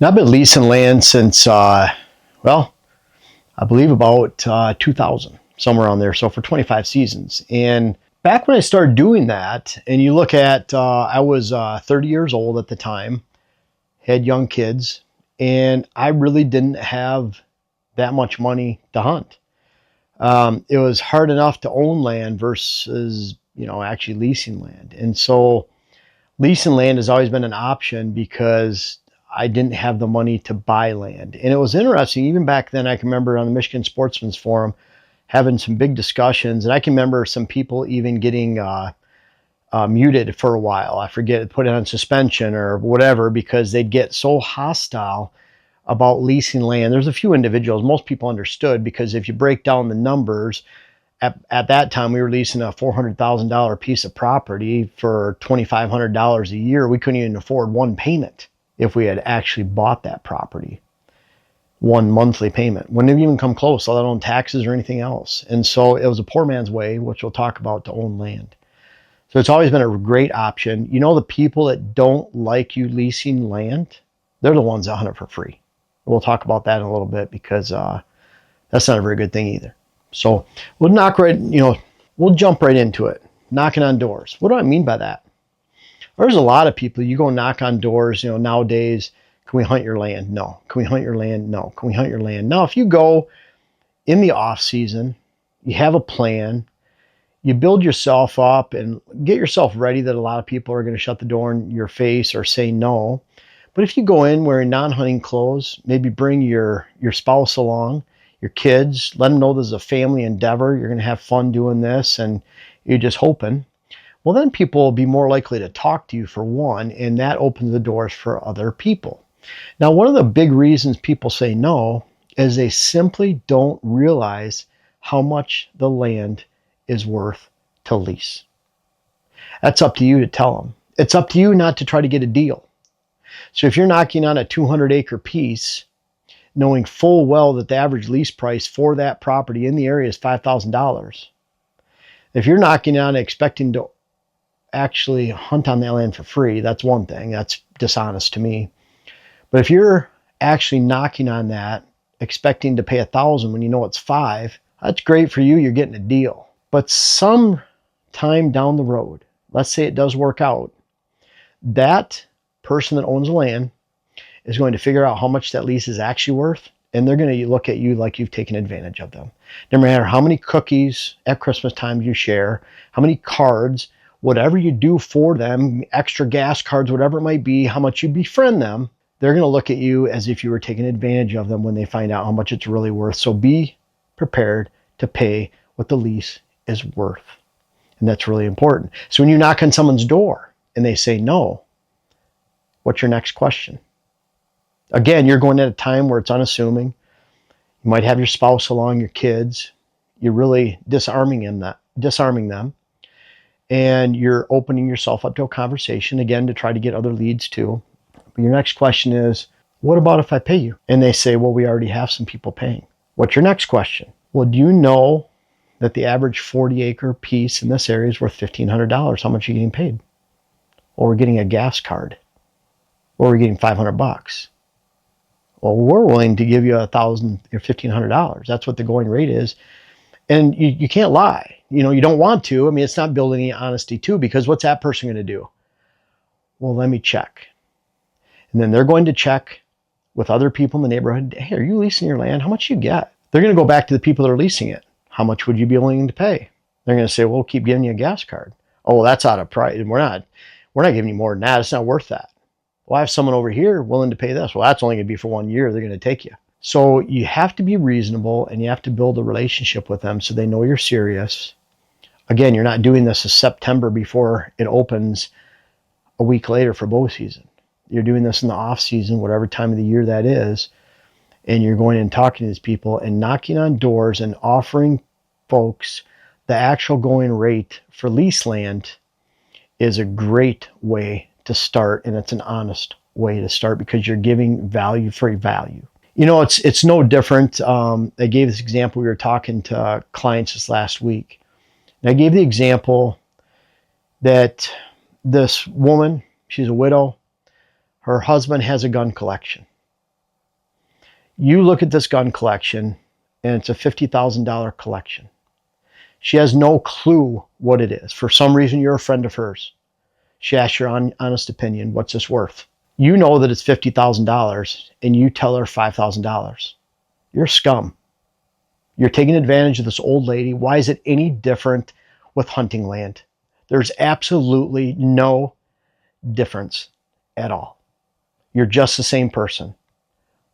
Now, I've been leasing land since, well, I believe about 2000, somewhere on there. So for 25 seasons. And back when I started doing that, and you look at, I was 30 years old at the time, had young kids, and I really didn't have that much money to hunt. It was hard enough to own land versus, actually leasing land. And so leasing land has always been an option because I didn't have the money to buy land. And it was interesting, even back then, I can remember on the Michigan Sportsman's Forum having some big discussions. And I can remember some people even getting muted for a while. I forget, put it on suspension or whatever, because they'd get so hostile about leasing land. There's a few individuals, most people understood, because if you break down the numbers, at that time, we were leasing a $400,000 piece of property for $2,500 a year. We couldn't even afford one payment if we had actually bought that property. One monthly payment. Wouldn't have even come close, let alone taxes or anything else. And so it was a poor man's way, which we'll talk about, to own land. So it's always been a great option. The people that don't like you leasing land, they're the ones that hunt it for free. We'll talk about that in a little bit, because that's not a very good thing either. So we'll we'll jump right into it. Knocking on doors. What do I mean by that? There's a lot of people, you go knock on doors, nowadays, can we hunt your land? No. Can we hunt your land? No. Can we hunt your land? Now, if you go in the off season, you have a plan, you build yourself up and get yourself ready that a lot of people are going to shut the door in your face or say no. But if you go in wearing non-hunting clothes, maybe bring your spouse along, your kids, let them know this is a family endeavor. You're going to have fun doing this, and you're just hoping. Well, then people will be more likely to talk to you, for one, and that opens the doors for other people. Now, one of the big reasons people say no is they simply don't realize how much the land is worth to lease. That's up to you to tell them. It's up to you not to try to get a deal. So if you're knocking on a 200-acre piece, knowing full well that the average lease price for that property in the area is $5,000, if you're knocking on expecting to actually hunt on that land for free, that's one thing. That's dishonest to me. But if you're actually knocking on that expecting to pay $1,000 when you know it's $5,000, that's great for you. You're getting a deal. But some time down the road, let's say it does work out, that person that owns the land is going to figure out how much that lease is actually worth, and they're going to look at you like you've taken advantage of them. No matter how many cookies at Christmas time you share, how many cards, whatever you do for them, extra gas cards, whatever it might be, how much you befriend them, they're going to look at you as if you were taking advantage of them when they find out how much it's really worth. So be prepared to pay what the lease is worth. And that's really important. So when you knock on someone's door and they say no, what's your next question? Again, you're going at a time where it's unassuming. You might have your spouse along, your kids. You're really disarming them. And you're opening yourself up to a conversation, again, to try to get other leads too. But your next question is, what about if I pay you? And they say, well, we already have some people paying. What's your next question? Well, do you know that the average 40-acre piece in this area is worth $1,500? How much are you getting paid? Or we're getting a gas card. Or we're getting $500. Well, we're willing to give you $1,000 or $1,500. That's what the going rate is. And you can't lie. You don't want to. I mean, it's not building any honesty too, because what's that person going to do? Well, let me check. And then they're going to check with other people in the neighborhood. Hey, are you leasing your land? How much you get? They're going to go back to the people that are leasing it. How much would you be willing to pay? They're going to say, well, we'll keep giving you a gas card. Oh, well, that's out of price. We're not giving you more than that. It's not worth that. Well, I have someone over here willing to pay this. Well, that's only going to be for 1 year. They're going to take you. So you have to be reasonable, and you have to build a relationship with them so they know you're serious. Again, you're not doing this in September before it opens a week later for bow season. You're doing this in the off season, whatever time of the year that is, and you're going and talking to these people and knocking on doors and offering folks the actual going rate for lease land is a great way to start, and it's an honest way to start because you're giving value for value. It's no different. I gave this example. We were talking to clients this last week. And I gave the example that this woman, she's a widow. Her husband has a gun collection. You look at this gun collection, and it's a $50,000 collection. She has no clue what it is. For some reason, you're a friend of hers. She asks your honest opinion, what's this worth? You know that it's $50,000, and you tell her $5,000. You're scum. You're taking advantage of this old lady. Why is it any different with hunting land? There's absolutely no difference at all. You're just the same person.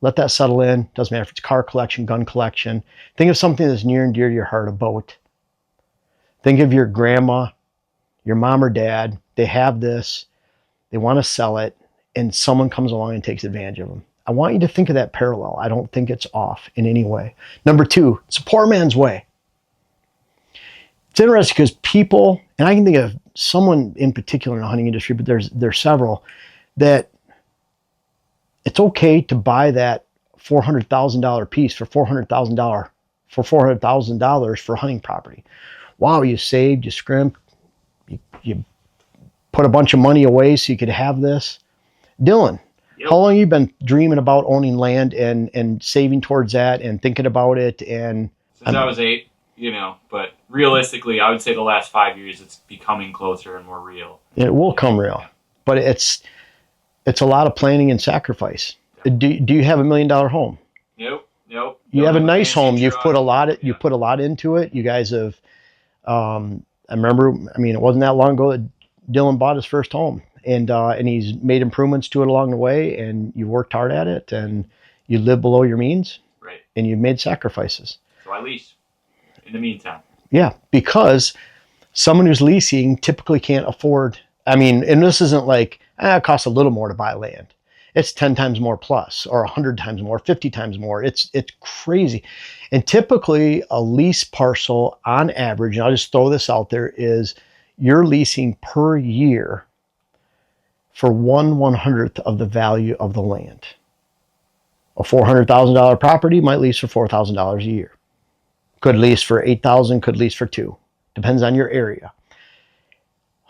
Let that settle in. Doesn't matter if it's car collection, gun collection. Think of something that's near and dear to your heart, a boat. Think of your grandma, your mom or dad. They have this. They want to sell it, and someone comes along and takes advantage of them. I want you to think of that parallel. I don't think it's off in any way. Number two, it's a poor man's way. It's interesting because people, and I can think of someone in particular in the hunting industry, but there's several, that it's okay to buy that $400,000 piece for $400,000 for hunting property. Wow, you saved, you scrimped, you put a bunch of money away so you could have this. Dylan, yep. How long have you been dreaming about owning land and saving towards that and thinking about it? And since I was 8, but realistically, I would say the last 5 years it's becoming closer and more real. It will come real, but it's a lot of planning and sacrifice. Yeah. Do you have $1 million home? Nope. You have a nice home. You've put a lot. You put a lot into it. You guys have. I remember. It wasn't that long ago that Dylan bought his first home, and he's made improvements to it along the way. And you worked hard at it, and you live below your means. Right. And you've made sacrifices. So I lease. In the meantime. Yeah, because someone who's leasing typically can't afford. And this isn't like it costs a little more to buy land. It's 10 times more plus, or 100 times more, 50 times more. It's crazy. And typically a lease parcel on average, and I'll just throw this out there, is you're leasing per year for 1/100th of the value of the land. A $400,000 property might lease for $4,000 a year. Could lease for $8,000, could lease for $2,000. Depends on your area.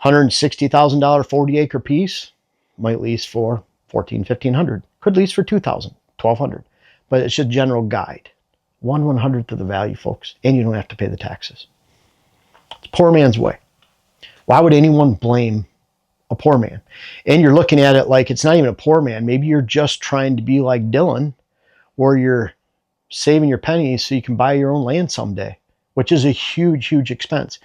$160,000 40-acre piece might lease for $1,400, $1,500. Could lease for $2,000, $1,200. But it's just a general guide. 1/100th of the value, folks, and you don't have to pay the taxes. It's a poor man's way. Why would anyone blame a poor man? And you're looking at it like it's not even a poor man. Maybe you're just trying to be like Dylan, or you're saving your pennies so you can buy your own land someday, which is a huge, huge expense.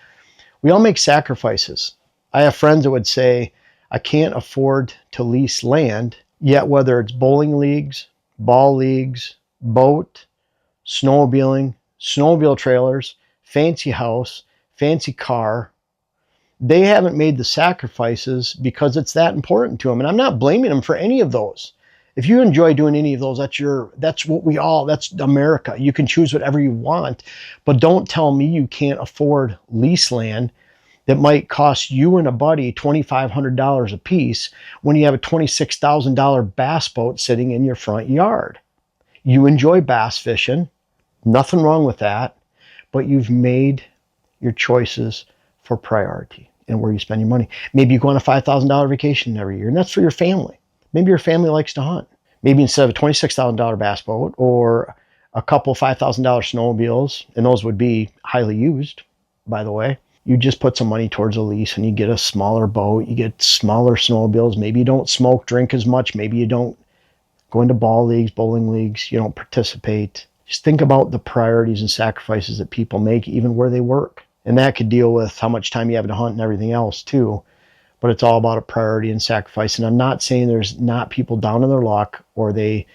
We all make sacrifices. I have friends that would say, I can't afford to lease land, yet whether it's bowling leagues, ball leagues, boat, snowmobiling, snowmobile trailers, fancy house, fancy car, they haven't made the sacrifices because it's that important to them. And I'm not blaming them for any of those. If you enjoy doing any of those, that's America. You can choose whatever you want, but don't tell me you can't afford lease land that might cost you and a buddy $2,500 a piece when you have a $26,000 bass boat sitting in your front yard. You enjoy bass fishing, nothing wrong with that, but you've made your choices for priority and where you spend your money. Maybe you go on a $5,000 vacation every year, and that's for your family. Maybe your family likes to hunt. Maybe instead of a $26,000 bass boat or a couple $5,000 snowmobiles, and those would be highly used, by the way, you just put some money towards a lease and you get a smaller boat, you get smaller snowmobiles. Maybe you don't smoke, drink as much. Maybe you don't go into ball leagues, bowling leagues. You don't participate. Just think about the priorities and sacrifices that people make, even where they work. And that could deal with how much time you have to hunt and everything else too. But it's all about a priority and sacrifice. And I'm not saying there's not people down on their luck or they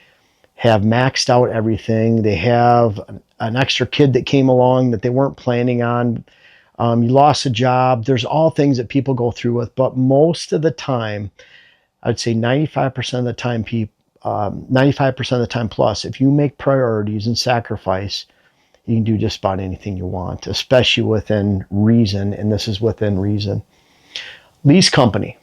have maxed out everything. They have an extra kid that came along that they weren't planning on. You lost a job. There's all things that people go through with. But most of the time, I'd say 95% of the time, 95% of the time plus, if you make priorities and sacrifice, you can do just about anything you want, especially within reason. And this is within reason. Lease company,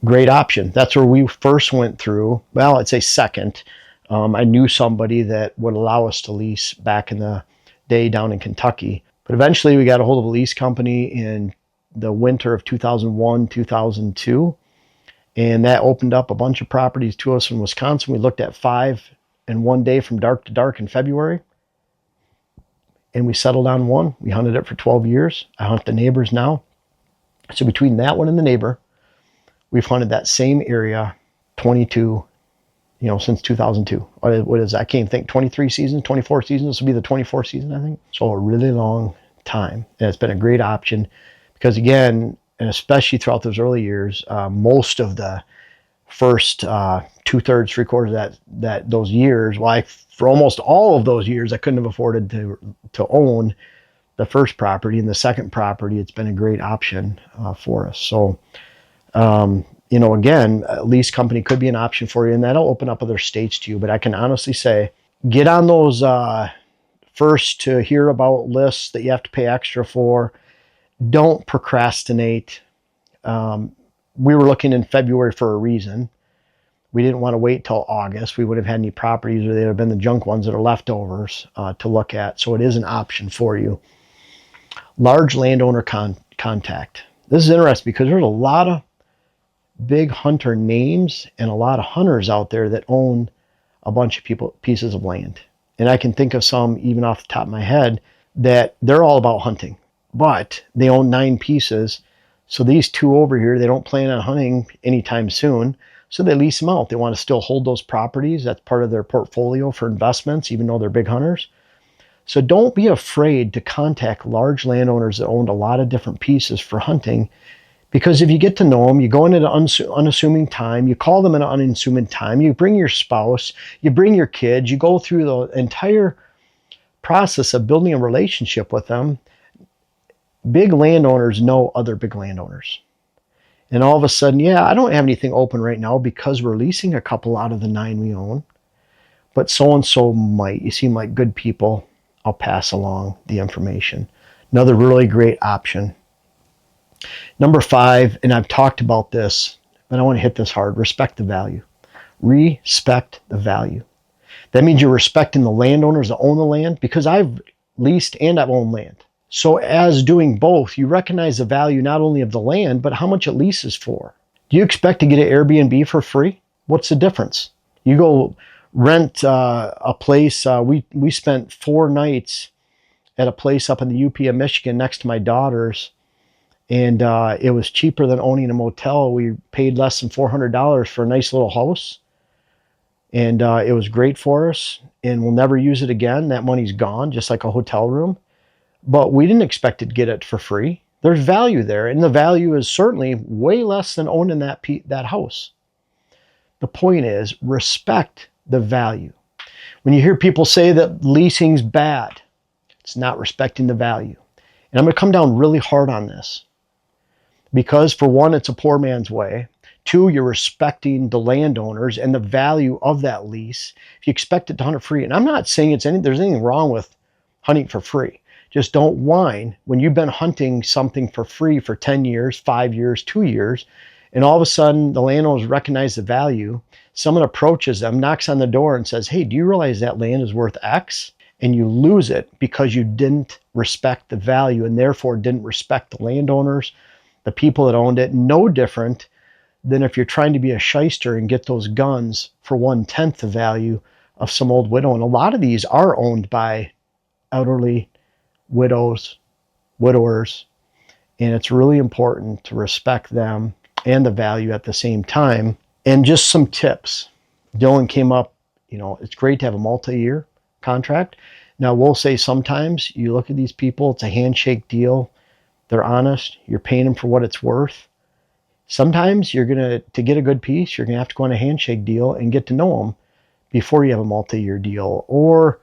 great option. That's where we first went through. Well, I'd say second. I knew somebody that would allow us to lease back in the day down in Kentucky. But eventually we got a hold of a lease company in the winter of 2001, 2002. And that opened up a bunch of properties to us in Wisconsin. We looked at 5 and one day from dark to dark in February. And we settled on one. We hunted it for 12 years. I hunt the neighbors now. So between that one and the neighbor, we've hunted that same area 22, since 2002. What is that? I can't think, 23 seasons, 24 seasons. This will be the 24th season, I think. So a really long time. And it's been a great option because, again, and especially throughout those early years, most of the first 2/3, 3/4 that those years, for almost all of those years, I couldn't have afforded to own the first property. And the second property, it's been a great option for us. So, again, a lease company could be an option for you, and that'll open up other states to you. But I can honestly say, get on those first to hear about lists that you have to pay extra for. Don't procrastinate. We were looking in February for a reason. We didn't want to wait till August. We wouldn't have had any properties, or they'd have been the junk ones that are leftovers to look at. So it is an option for you. Large landowner contact. This is interesting because there's a lot of big hunter names and a lot of hunters out there that own a bunch of pieces of land. And I can think of some, even off the top of my head, that they're all about hunting, but they own 9 pieces. So these 2 over here, they don't plan on hunting anytime soon. So they lease them out. They want to still hold those properties. That's part of their portfolio for investments, even though they're big hunters. So don't be afraid to contact large landowners that owned a lot of different pieces for hunting, because if you get to know them, you go in at an unassuming time, you call them at an unassuming time, you bring your spouse, you bring your kids, you go through the entire process of building a relationship with them. Big landowners know other big landowners. And all of a sudden, I don't have anything open right now because we're leasing a couple out of the 9 we own, but so-and-so might. You seem like good people. I'll pass along the information. Another really great option. Number 5, and I've talked about this, but I want to hit this hard. Respect the value. Respect the value. That means you're respecting the landowners that own the land, because I've leased and I've owned land. So as doing both, you recognize the value not only of the land, but how much it leases for. Do you expect to get an Airbnb for free? What's the difference? You go rent a place. We spent 4 nights at a place up in the UP of Michigan next to my daughter's, and it was cheaper than owning a motel. We paid less than $400 for a nice little house, and it was great for us, and we'll never use it again. That money's gone, just like a hotel room. But we didn't expect to get it for free. There's value there, and the value is certainly way less than owning that house. The point is, respect the value. When you hear people say that leasing's bad, it's not respecting the value. And I'm going to come down really hard on this, because for one, it's a poor man's way. 2, you're respecting the landowners and the value of that lease. If you expect it to hunt it free, and I'm not saying there's anything wrong with hunting for free. Just don't whine when you've been hunting something for free for 10 years, 5 years, 2 years, and all of a sudden the landowners recognize the value. Someone approaches them, knocks on the door and says, hey, do you realize that land is worth X? And you lose it because you didn't respect the value, and therefore didn't respect the landowners, the people that owned it. No different than if you're trying to be a shyster and get those guns for 1/10 the value of some old widow. And a lot of these are owned by elderly widowers, and it's really important to respect them and the value at the same time. And just some tips. Dylan came up, it's great to have a multi-year contract. Now, we'll say sometimes you look at these people, it's a handshake deal. They're honest. You're paying them for what it's worth. Sometimes to get a good piece, you're going to have to go on a handshake deal and get to know them before you have a multi-year deal. Or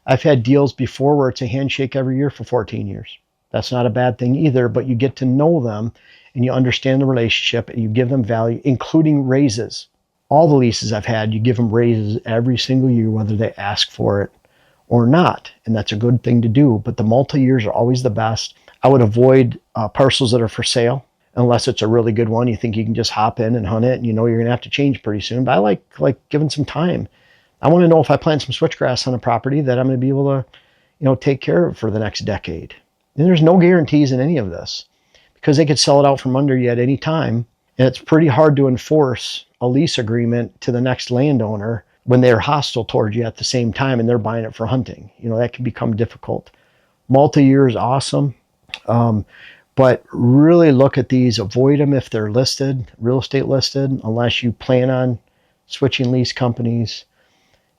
I've had deals before where it's a handshake every year for 14 years. That's not a bad thing either, but you get to know them and you understand the relationship and you give them value, including raises. All the leases I've had, you give them raises every single year, whether they ask for it or not. And that's a good thing to do, but the multi-years are always the best. I would avoid parcels that are for sale unless it's a really good one. You think you can just hop in and hunt it and you're going to have to change pretty soon. But I like giving some time. I want to know if I plant some switchgrass on a property that I'm going to be able to, take care of for the next decade. And there's no guarantees in any of this, because they could sell it out from under you at any time. And it's pretty hard to enforce a lease agreement to the next landowner when they're hostile towards you at the same time and they're buying it for hunting. That can become difficult. Multi-year is awesome. But really look at these, avoid them if they're listed, real estate listed, unless you plan on switching lease companies.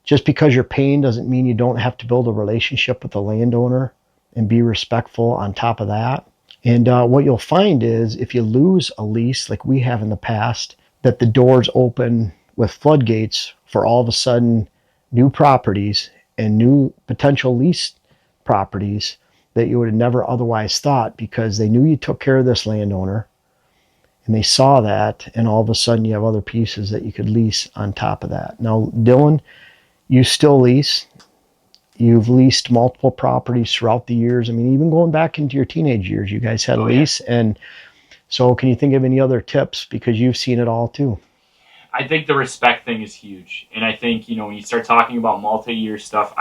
Just because you're paying doesn't mean you don't have to build a relationship with the landowner and be respectful on top of that. And what you'll find is if you lose a lease like we have in the past, that the doors open with floodgates for all of a sudden new properties and new potential lease properties that you would have never otherwise thought, because they knew you took care of this landowner and they saw that, and all of a sudden you have other pieces that you could lease on top of that. Now, Dylan, you still lease. You've leased multiple properties throughout the years. I mean, even going back into your teenage years, you guys had a lease. Yeah. And so can you think of any other tips? Because you've seen it all too. I think the respect thing is huge. And I think, when you start talking about multi-year stuff,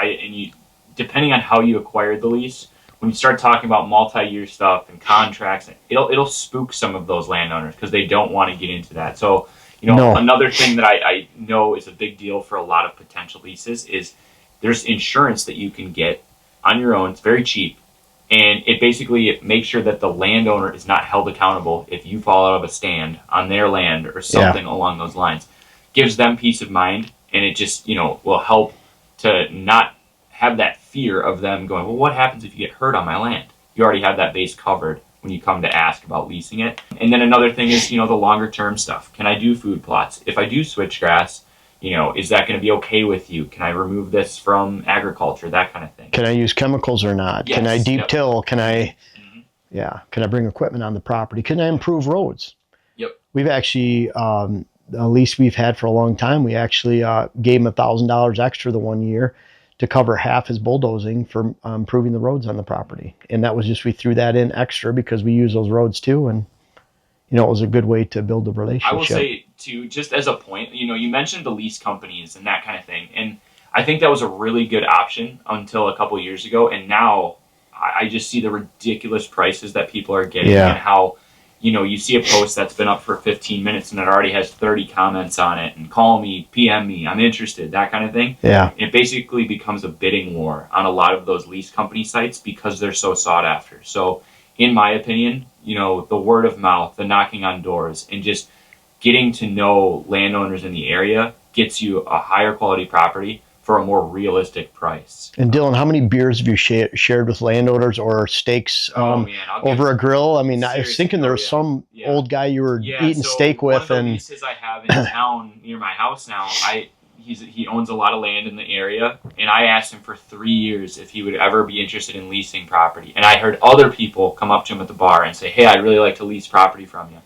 depending on how you acquired the lease, when you start talking about multi-year stuff and contracts, it'll spook some of those landowners because they don't want to get into that. So, Another thing that I know is a big deal for a lot of potential leases is there's insurance that you can get on your own. It's very cheap. And it basically makes sure that the landowner is not held accountable if you fall out of a stand on their land or something along those lines. Gives them peace of mind, and it just, will help to not have that fear of them going, well, what happens if you get hurt on my land? You already have that base covered when you come to ask about leasing it. And then another thing is, the longer term stuff. Can I do food plots? If I do switch grass, is that going to be okay with you? Can I remove this from agriculture? That kind of thing. Can I use chemicals or not? Yes, can I deep till? Can I, can I bring equipment on the property? Can I improve roads? Yep. We've actually, a lease we've had for a long time, we actually gave him $1,000 extra the one year to cover half his bulldozing for improving the roads on the property. And that was just, we threw that in extra because we use those roads too. And, it was a good way to build a relationship. I will say too, just as a point, you mentioned the lease companies and that kind of thing. And I think that was a really good option until a couple of years ago. And now I just see the ridiculous prices that people are getting and how, you see a post that's been up for 15 minutes and it already has 30 comments on it and call me, PM me, I'm interested, that kind of thing. Yeah. And it basically becomes a bidding war on a lot of those lease company sites because they're so sought after. So in my opinion, the word of mouth, the knocking on doors, and just getting to know landowners in the area gets you a higher quality property for a more realistic price. And Dylan, how many beers have you shared with landowners or steaks over a grill? I mean, I was thinking there was some old guy you were eating steak with. One of the leases I have in town near my house now, he owns a lot of land in the area, and I asked him for 3 years if he would ever be interested in leasing property. And I heard other people come up to him at the bar and say, hey, I'd really like to lease property from you.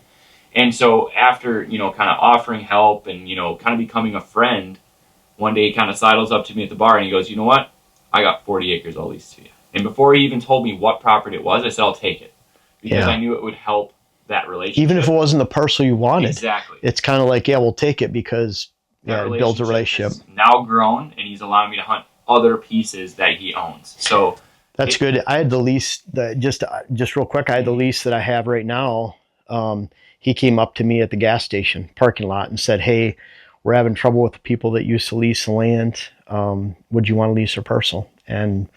And so after, kind of offering help and, kind of becoming a friend, one day he kind of sidles up to me at the bar and he goes, you know what? I got 40 acres I'll lease to you. And before he even told me what property it was, I said, I'll take it. Because I knew it would help that relationship. Even if it wasn't the parcel you wanted. Exactly. It's kind of like, we'll take it because it builds a relationship. Now grown, and he's allowing me to hunt other pieces that he owns. So that's good. I had the lease just real quick. I had the lease that I have right now. He came up to me at the gas station parking lot and said, hey, we're having trouble with the people that used to lease the land. Would you want to lease a parcel? And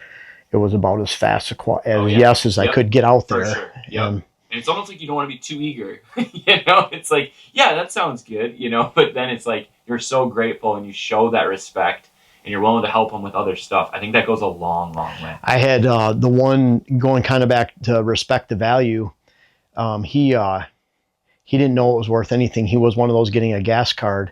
it was about as fast as I could get out there. For sure. Yep. And it's almost like you don't want to be too eager. It's like, that sounds good, but then it's like you're so grateful and you show that respect and you're willing to help them with other stuff. I think that goes a long, long way. I had the one going kind of back to respect the value. He didn't know it was worth anything. He was one of those getting a gas card.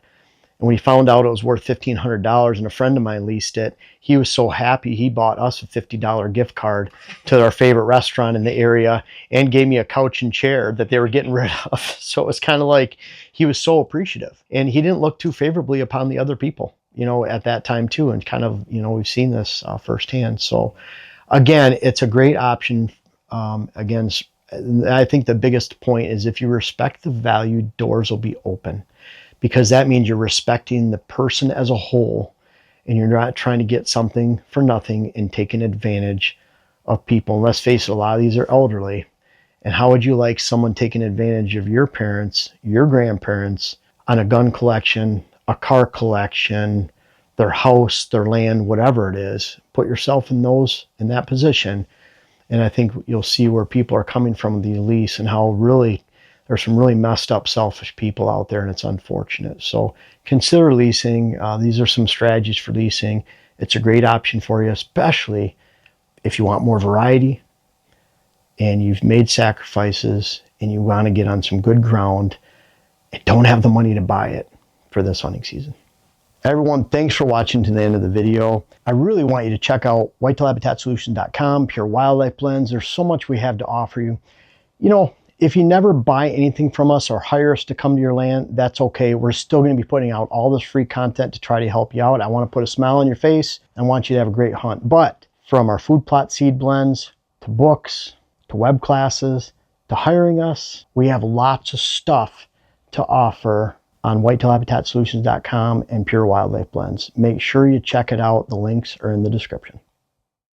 And when he found out it was worth $1,500 and a friend of mine leased it, he was so happy he bought us a $50 gift card to our favorite restaurant in the area and gave me a couch and chair that they were getting rid of. So it was kind of like he was so appreciative. And he didn't look too favorably upon the other people, at that time too. And kind of, we've seen this firsthand. So again, it's a great option. Again, I think the biggest point is if you respect the value, doors will be open. Because that means you're respecting the person as a whole and you're not trying to get something for nothing and taking advantage of people. And let's face it, a lot of these are elderly. And how would you like someone taking advantage of your parents, your grandparents on a gun collection, a car collection, their house, their land, whatever it is. Put yourself in that position, and I think you'll see where people are coming from with the lease and how really there's some really messed up, selfish people out there, and it's unfortunate. So consider leasing. These are some strategies for leasing. It's a great option for you, especially if you want more variety and you've made sacrifices and you want to get on some good ground and don't have the money to buy it for this hunting season. Everyone, thanks for watching to the end of the video. I really want you to check out whitetailhabitatsolutions.com, Pure Wildlife Blends. There's so much we have to offer you. You know, if you never buy anything from us or hire us to come to your land, that's okay. We're still going to be putting out all this free content to try to help you out. I want to put a smile on your face. I want you to have a great hunt. But from our food plot seed blends to books to web classes to hiring us, we have lots of stuff to offer on whitetailhabitatsolutions.com and Pure Wildlife Blends. Make sure you check it out. The links are in the description.